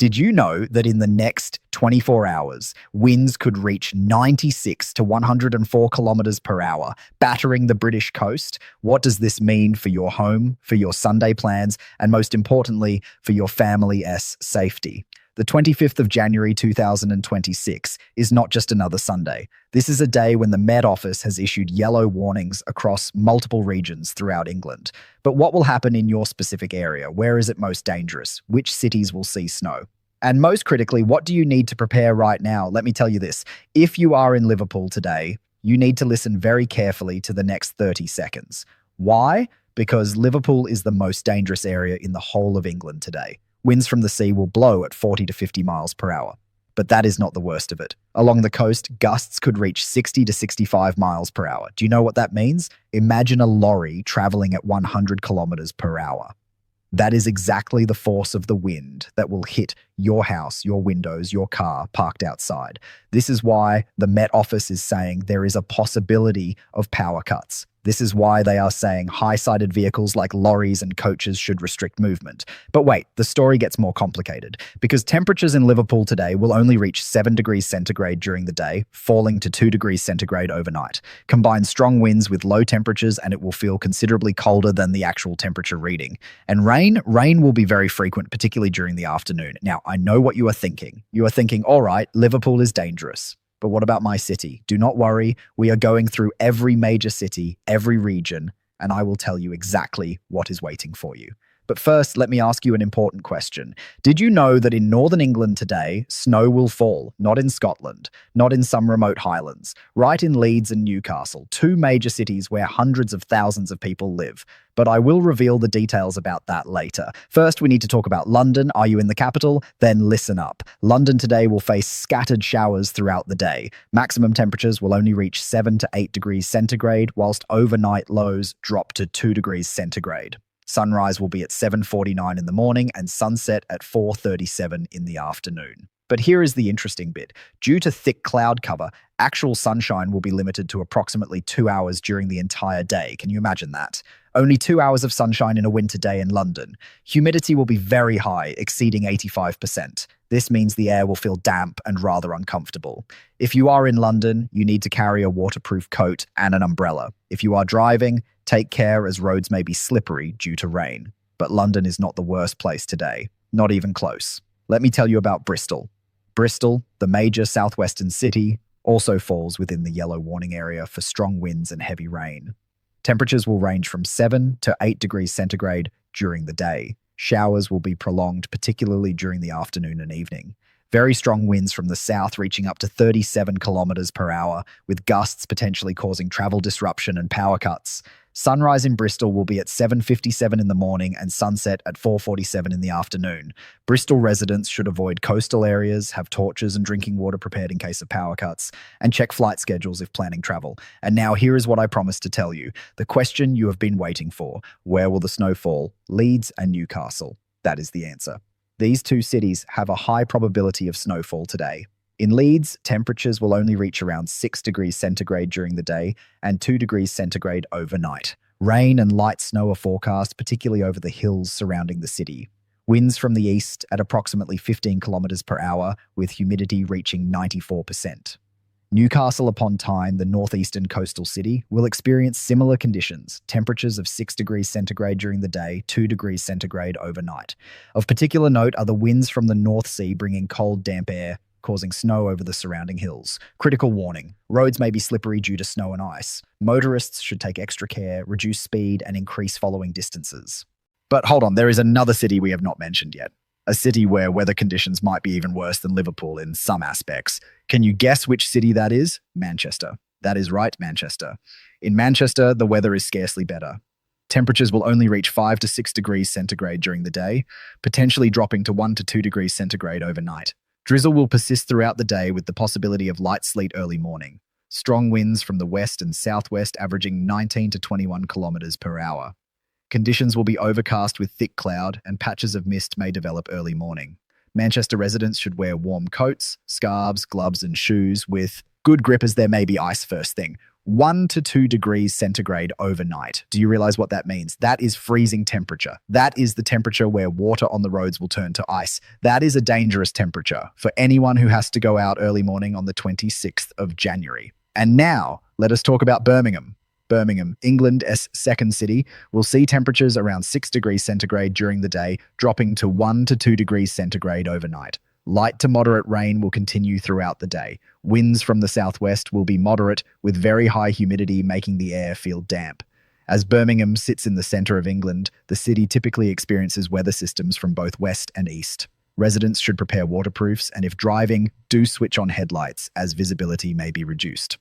Did you know that in the next 24 hours, winds could reach 96 to 104 kilometers per hour, battering the British coast? What does this mean for your home, for your Sunday plans, and most importantly, for your family's safety? The 25th of January 2026 is not just another Sunday. This is a day when the Met Office has issued yellow warnings across multiple regions throughout England. But what will happen in your specific area? Where is it most dangerous? Which cities will see snow? And most critically, what do you need to prepare right now? Let me tell you this. If you are in Liverpool today, you need to listen very carefully to the next 30 seconds. Why? Because Liverpool is the most dangerous area in the whole of England today. Winds from the sea will blow at 40 to 50 miles per hour. But that is not the worst of it. Along the coast, gusts could reach 60 to 65 miles per hour. Do you know what that means? Imagine a lorry traveling at 100 kilometers per hour. That is exactly the force of the wind that will hit your house, your windows, your car parked outside. This is why the Met Office is saying there is a possibility of power cuts. This is why they are saying high-sided vehicles like lorries and coaches should restrict movement. But wait, the story gets more complicated because temperatures in Liverpool today will only reach 7 degrees centigrade during the day, falling to 2 degrees centigrade overnight. Combine strong winds with low temperatures and it will feel considerably colder than the actual temperature reading. And rain will be very frequent, particularly during the afternoon. Now, I know what you are thinking. You are thinking, all right, Liverpool is dangerous. But what about my city? Do not worry. We are going through every major city, every region, and I will tell you exactly what is waiting for you. But first, let me ask you an important question. Did you know that in northern England today, snow will fall? Not in Scotland, not in some remote highlands, right in Leeds and Newcastle, two major cities where hundreds of thousands of people live. But I will reveal the details about that later. First, we need to talk about London. Are you in the capital? Then listen up. London today will face scattered showers throughout the day. Maximum temperatures will only reach 7 to 8 degrees centigrade, whilst overnight lows drop to 2 degrees centigrade. Sunrise will be at 7:49 in the morning and sunset at 4:37 in the afternoon. But here is the interesting bit. Due to thick cloud cover, actual sunshine will be limited to approximately 2 hours during the entire day. Can you imagine that? Only 2 hours of sunshine in a winter day in London. Humidity will be very high, exceeding 85%. This means the air will feel damp and rather uncomfortable. If you are in London, you need to carry a waterproof coat and an umbrella. If you are driving, take care as roads may be slippery due to rain. But London is not the worst place today. Not even close. Let me tell you about Bristol. Bristol, the major southwestern city, also falls within the yellow warning area for strong winds and heavy rain. Temperatures will range from 7 to 8 degrees centigrade during the day. Showers will be prolonged, particularly during the afternoon and evening. Very strong winds from the south reaching up to 37 kilometers per hour, with gusts potentially causing travel disruption and power cuts. Sunrise in Bristol will be at 7:57 in the morning and sunset at 4:47 in the afternoon. Bristol residents should avoid coastal areas, have torches and drinking water prepared in case of power cuts, and check flight schedules if planning travel. And now here is what I promised to tell you. The question you have been waiting for. Where will the snow fall? Leeds and Newcastle. That is the answer. These two cities have a high probability of snowfall today. In Leeds, temperatures will only reach around 6 degrees centigrade during the day and 2 degrees centigrade overnight. Rain and light snow are forecast, particularly over the hills surrounding the city. Winds from the east at approximately 15 kilometers per hour, with humidity reaching 94%. Newcastle upon Tyne, the northeastern coastal city, will experience similar conditions, temperatures of 6 degrees centigrade during the day, 2 degrees centigrade overnight. Of particular note are the winds from the North Sea bringing cold, damp air, causing snow over the surrounding hills. Critical warning. Roads may be slippery due to snow and ice. Motorists should take extra care, reduce speed, and increase following distances. But hold on, there is another city we have not mentioned yet. A city where weather conditions might be even worse than Liverpool in some aspects. Can you guess which city that is? Manchester. That is right, Manchester. In Manchester, the weather is scarcely better. Temperatures will only reach 5 to 6 degrees centigrade during the day, potentially dropping to 1 to 2 degrees centigrade overnight. Drizzle will persist throughout the day with the possibility of light sleet early morning. Strong winds from the west and southwest averaging 19 to 21 kilometers per hour. Conditions will be overcast with thick cloud and patches of mist may develop early morning. Manchester residents should wear warm coats, scarves, gloves and shoes with good grip as there may be ice first thing. 1 to 2 degrees centigrade overnight. Do you realize what that means? That is freezing temperature. That is the temperature where water on the roads will turn to ice. That is a dangerous temperature for anyone who has to go out early morning on the 26th of January. And now, let us talk about Birmingham. Birmingham, England's second city, will see temperatures around 6 degrees centigrade during the day, dropping to 1 to 2 degrees centigrade overnight. Light to moderate rain will continue throughout the day. Winds from the southwest will be moderate, with very high humidity making the air feel damp. As Birmingham sits in the centre of England, the city typically experiences weather systems from both west and east. Residents should prepare waterproofs, and if driving, do switch on headlights as visibility may be reduced.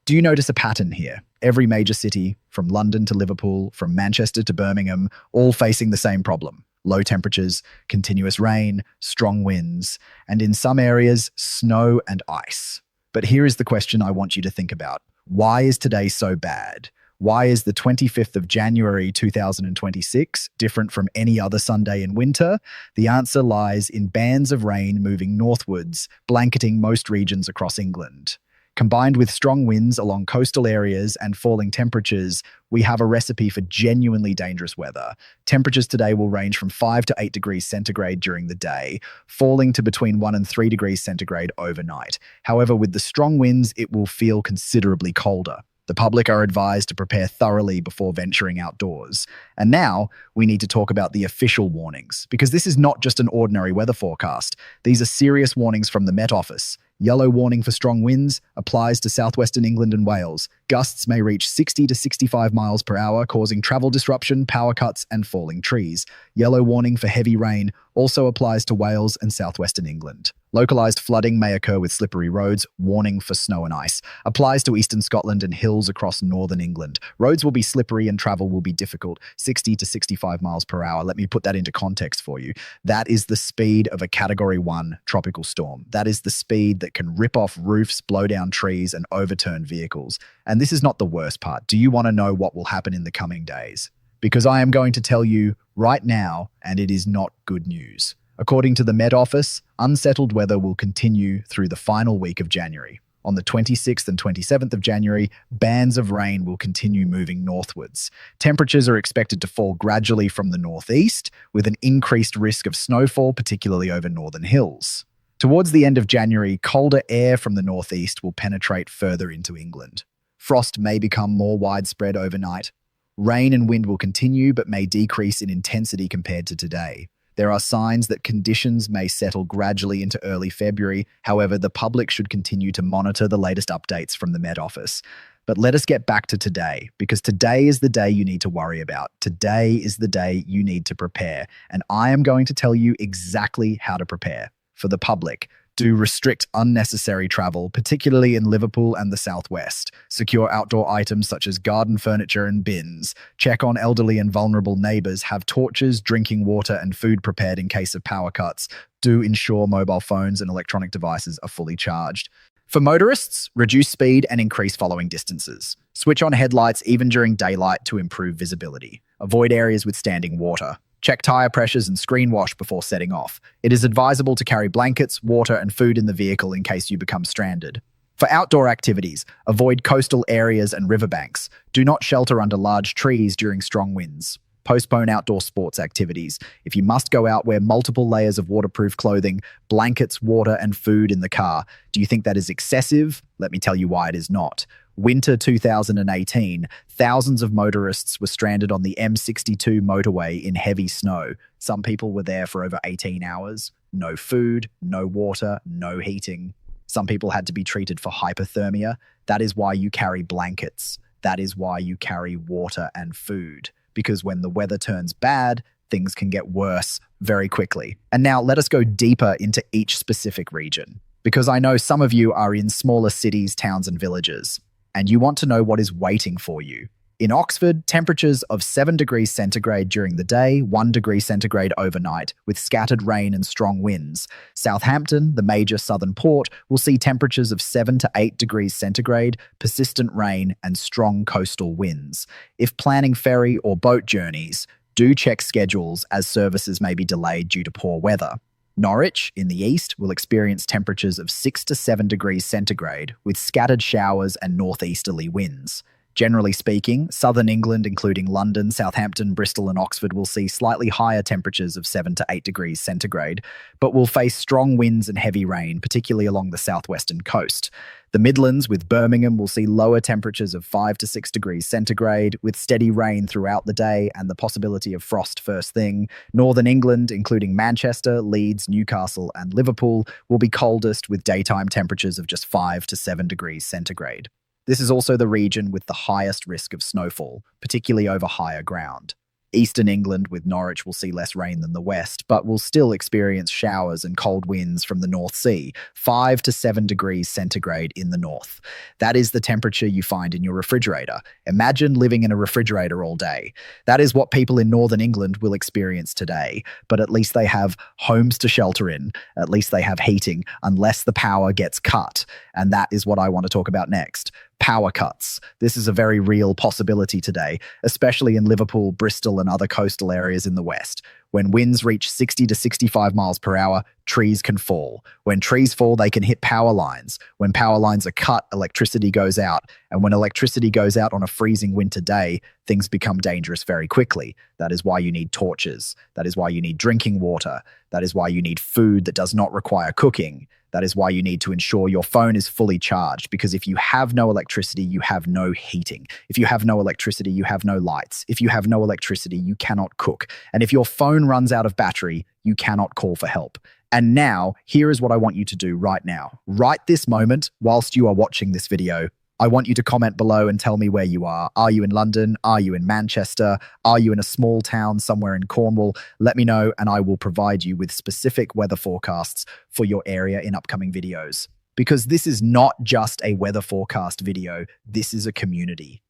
Do you notice a pattern here? Every major city, from London to Liverpool, from Manchester to Birmingham, all facing the same problem. Low temperatures, continuous rain, strong winds, and in some areas, snow and ice. But here is the question I want you to think about. Why is today so bad? Why is the 25th of January 2026 different from any other Sunday in winter? The answer lies in bands of rain moving northwards, blanketing most regions across England. Combined with strong winds along coastal areas and falling temperatures, we have a recipe for genuinely dangerous weather. Temperatures today will range from 5 to 8 degrees centigrade during the day, falling to between 1 and 3 degrees centigrade overnight. However, with the strong winds, it will feel considerably colder. The public are advised to prepare thoroughly before venturing outdoors. And now, we need to talk about the official warnings, because this is not just an ordinary weather forecast. These are serious warnings from the Met Office. Yellow warning for strong winds applies to southwestern England and Wales. Gusts may reach 60 to 65 miles per hour, causing travel disruption, power cuts, and falling trees. Yellow warning for heavy rain also applies to Wales and southwestern England. Localised flooding may occur with slippery roads. Warning for snow and ice applies to eastern Scotland and hills across northern England. Roads will be slippery and travel will be difficult, 60 to 65 miles per hour. Let me put that into context for you. That is the speed of a Category 1 tropical storm. That is the speed that can rip off roofs, blow down trees, and overturn vehicles. And this is not the worst part. Do you want to know what will happen in the coming days? Because I am going to tell you right now, and it is not good news. According to the Met Office, unsettled weather will continue through the final week of January. On the 26th and 27th of January, bands of rain will continue moving northwards. Temperatures are expected to fall gradually from the northeast, with an increased risk of snowfall, particularly over northern hills. Towards the end of January, colder air from the northeast will penetrate further into England. Frost may become more widespread overnight. Rain and wind will continue, but may decrease in intensity compared to today. There are signs that conditions may settle gradually into early February. However, the public should continue to monitor the latest updates from the Met Office. But let us get back to today, because today is the day you need to worry about. Today is the day you need to prepare. And I am going to tell you exactly how to prepare. For the public, do restrict unnecessary travel, particularly in Liverpool and the southwest. Secure outdoor items such as garden furniture and bins. Check on elderly and vulnerable neighbours. Have torches, drinking water, and food prepared in case of power cuts. Do ensure mobile phones and electronic devices are fully charged. For motorists, reduce speed and increase following distances. Switch on headlights even during daylight to improve visibility. Avoid areas with standing water. Check tyre pressures and screen wash before setting off. It is advisable to carry blankets, water, and food in the vehicle in case you become stranded. For outdoor activities, avoid coastal areas and riverbanks. Do not shelter under large trees during strong winds. Postpone outdoor sports activities. If you must go out, wear multiple layers of waterproof clothing, blankets, water, and food in the car. Do you think that is excessive? Let me tell you why it is not. Winter 2018, thousands of motorists were stranded on the M62 motorway in heavy snow. Some people were there for over 18 hours. No food, no water, no heating. Some people had to be treated for hypothermia. That is why you carry blankets. That is why you carry water and food. Because when the weather turns bad, things can get worse very quickly. And now let us go deeper into each specific region. Because I know some of you are in smaller cities, towns, and villages, and you want to know what is waiting for you. In Oxford, temperatures of 7 degrees centigrade during the day, 1 degree centigrade overnight, with scattered rain and strong winds. Southampton, the major southern port, will see temperatures of 7 to 8 degrees centigrade, persistent rain, and strong coastal winds. If planning ferry or boat journeys, do check schedules as services may be delayed due to poor weather. Norwich, in the east, will experience temperatures of 6 to 7 degrees centigrade with scattered showers and northeasterly winds. Generally speaking, southern England, including London, Southampton, Bristol, and Oxford, will see slightly higher temperatures of 7 to 8 degrees centigrade, but will face strong winds and heavy rain, particularly along the southwestern coast. The Midlands, with Birmingham, will see lower temperatures of 5 to 6 degrees centigrade, with steady rain throughout the day and the possibility of frost first thing. Northern England, including Manchester, Leeds, Newcastle, and Liverpool, will be coldest, with daytime temperatures of just 5 to 7 degrees centigrade. This is also the region with the highest risk of snowfall, particularly over higher ground. Eastern England, with Norwich, will see less rain than the west, but will still experience showers and cold winds from the North Sea, 5 to 7 degrees centigrade in the north. That is the temperature you find in your refrigerator. Imagine living in a refrigerator all day. That is what people in Northern England will experience today, but at least they have homes to shelter in. At least they have heating, unless the power gets cut. And that is what I want to talk about next. Power cuts. This is a very real possibility today, especially in Liverpool, Bristol, and other coastal areas in the west. When winds reach 60 to 65 miles per hour, trees can fall. When trees fall, they can hit power lines. When power lines are cut, electricity goes out. And when electricity goes out on a freezing winter day, things become dangerous very quickly. That is why you need torches. That is why you need drinking water. That is why you need food that does not require cooking. That is why you need to ensure your phone is fully charged, because if you have no electricity, you have no heating. If you have no electricity, you have no lights. If you have no electricity, you cannot cook. And if your phone runs out of battery, you cannot call for help. And now, here is what I want you to do right now. Right this moment, whilst you are watching this video, I want you to comment below and tell me where you are. Are you in London? Are you in Manchester? Are you in a small town somewhere in Cornwall? Let me know and I will provide you with specific weather forecasts for your area in upcoming videos. Because this is not just a weather forecast video, this is a community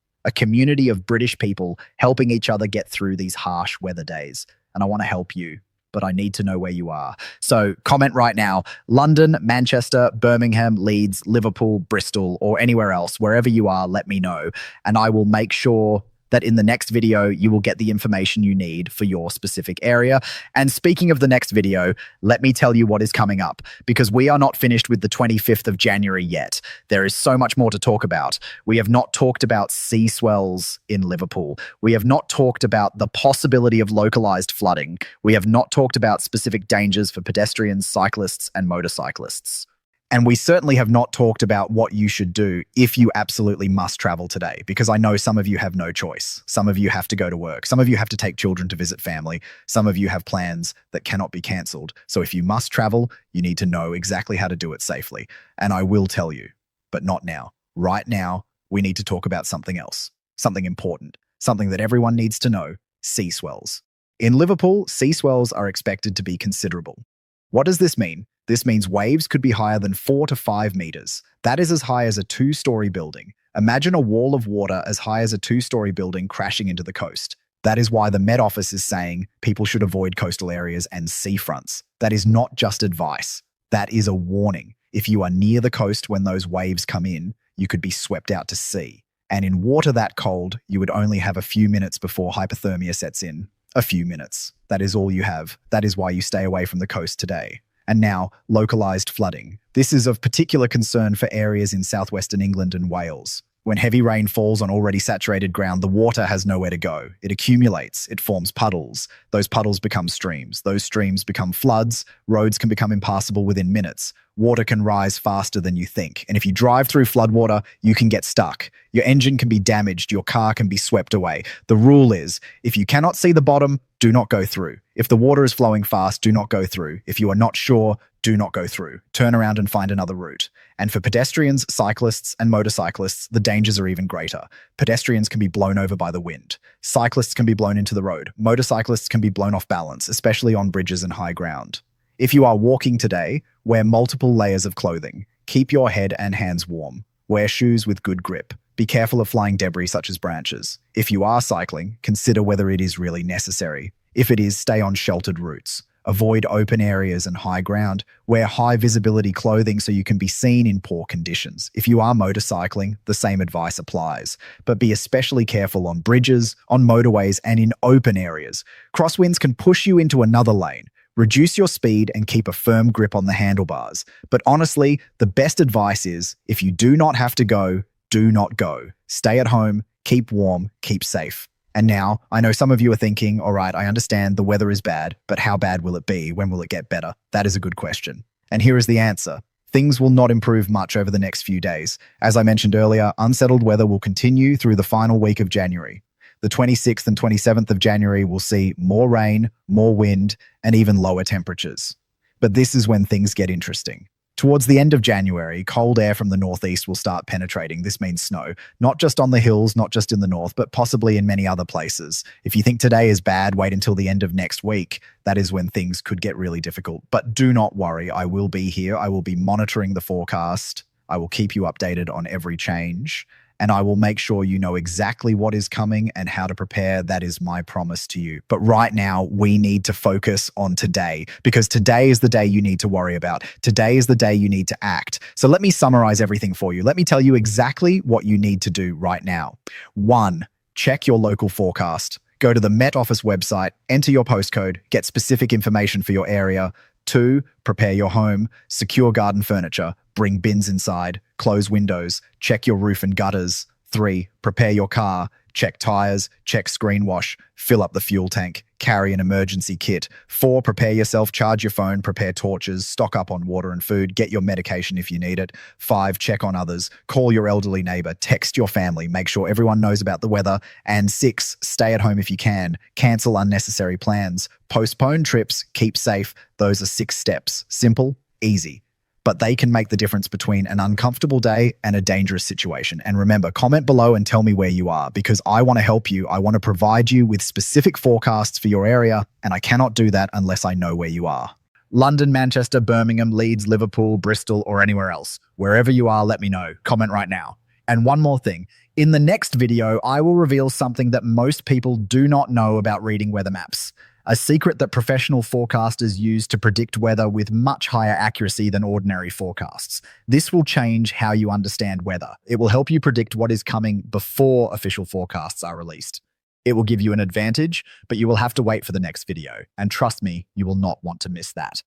of British people helping each other get through these harsh weather days. And I want to help you, but I need to know where you are. So comment right now, London, Manchester, Birmingham, Leeds, Liverpool, Bristol, or anywhere else, wherever you are, let me know. And I will make sure that in the next video, you will get the information you need for your specific area. And speaking of the next video, let me tell you what is coming up, because we are not finished with the 25th of January yet. There is so much more to talk about. We have not talked about sea swells in Liverpool. We have not talked about the possibility of localized flooding. We have not talked about specific dangers for pedestrians, cyclists, and motorcyclists. And we certainly have not talked about what you should do if you absolutely must travel today, because I know some of you have no choice. Some of you have to go to work. Some of you have to take children to visit family. Some of you have plans that cannot be cancelled. So if you must travel, you need to know exactly how to do it safely. And I will tell you, but not now. Right now, we need to talk about something else, something important, something that everyone needs to know: sea swells. In Liverpool, sea swells are expected to be considerable. What does this mean? This means waves could be higher than 4 to 5 meters. That is as high as a 2-story building. Imagine a wall of water as high as a 2-story building crashing into the coast. That is why the Met Office is saying people should avoid coastal areas and seafronts. That is not just advice. That is a warning. If you are near the coast when those waves come in, you could be swept out to sea. And in water that cold, you would only have a few minutes before hypothermia sets in. A few minutes. That is all you have. That is why you stay away from the coast today. And now, localized flooding. This is of particular concern for areas in southwestern England and Wales. When heavy rain falls on already saturated ground, the water has nowhere to go. It accumulates. It forms puddles. Those puddles become streams. Those streams become floods. Roads can become impassable within minutes. Water can rise faster than you think. And if you drive through floodwater, you can get stuck. Your engine can be damaged. Your car can be swept away. The rule is, if you cannot see the bottom, do not go through. If the water is flowing fast, do not go through. If you are not sure, do not go through. Turn around and find another route. And for pedestrians, cyclists, and motorcyclists, the dangers are even greater. Pedestrians can be blown over by the wind. Cyclists can be blown into the road. Motorcyclists can be blown off balance, especially on bridges and high ground. If you are walking today, wear multiple layers of clothing. Keep your head and hands warm. Wear shoes with good grip. Be careful of flying debris such as branches. If you are cycling, consider whether it is really necessary. If it is, stay on sheltered routes. Avoid open areas and high ground. Wear high visibility clothing so you can be seen in poor conditions. If you are motorcycling, the same advice applies. But be especially careful on bridges, on motorways, and in open areas. Crosswinds can push you into another lane. Reduce your speed and keep a firm grip on the handlebars. But honestly, the best advice is if you do not have to go, do not go. Stay at home, keep warm, keep safe. And now, I know some of you are thinking, all right, I understand the weather is bad, but how bad will it be? When will it get better? That is a good question. And here is the answer. Things will not improve much over the next few days. As I mentioned earlier, unsettled weather will continue through the final week of January. The 26th and 27th of January will see more rain, more wind, and even lower temperatures. But this is when things get interesting. Towards the end of January, cold air from the northeast will start penetrating. This means snow, not just on the hills, not just in the north, but possibly in many other places. If you think today is bad, wait until the end of next week. That is when things could get really difficult. But do not worry, I will be here. I will be monitoring the forecast. I will keep you updated on every change. And I will make sure you know exactly what is coming and how to prepare. That is my promise to you. But right now, we need to focus on today, because today is the day you need to worry about. Today is the day you need to act. So let me summarize everything for you. Let me tell you exactly what you need to do right now. 1, check your local forecast. Go to the Met Office website, enter your postcode, get specific information for your area. 2, prepare your home, secure garden furniture, bring bins inside, close windows, check your roof and gutters. 3, prepare your car, check tires, check screen wash, fill up the fuel tank, carry an emergency kit. 4, prepare yourself, charge your phone, prepare torches, stock up on water and food, get your medication if you need it. 5, check on others, call your elderly neighbor, text your family, make sure everyone knows about the weather. And 6, stay at home if you can, cancel unnecessary plans, postpone trips, keep safe. Those are 6 steps. Simple, easy. But they can make the difference between an uncomfortable day and a dangerous situation. And remember, comment below and tell me where you are, because I want to help you. I want to provide you with specific forecasts for your area, and I cannot do that unless I know where you are. London, Manchester, Birmingham, Leeds, Liverpool, Bristol, or anywhere else. Wherever you are, let me know. Comment right now. And one more thing. In the next video, I will reveal something that most people do not know about reading weather maps. A secret that professional forecasters use to predict weather with much higher accuracy than ordinary forecasts. This will change how you understand weather. It will help you predict what is coming before official forecasts are released. It will give you an advantage, but you will have to wait for the next video. And trust me, you will not want to miss that.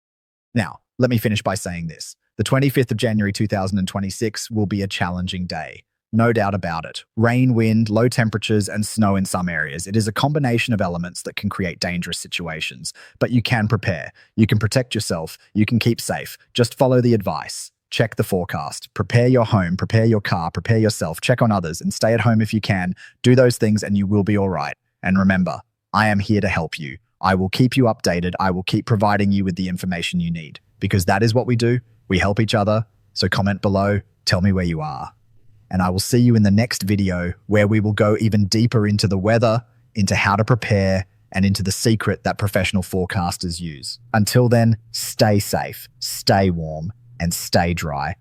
Now, let me finish by saying this. The 25th of January 2026 will be a challenging day. No doubt about it. Rain, wind, low temperatures, and snow in some areas. It is a combination of elements that can create dangerous situations. But you can prepare. You can protect yourself. You can keep safe. Just follow the advice. Check the forecast. Prepare your home. Prepare your car. Prepare yourself. Check on others. And stay at home if you can. Do those things and you will be all right. And remember, I am here to help you. I will keep you updated. I will keep providing you with the information you need. Because that is what we do. We help each other. So comment below. Tell me where you are. And I will see you in the next video where we will go even deeper into the weather, into how to prepare, and into the secret that professional forecasters use. Until then, stay safe, stay warm, and stay dry.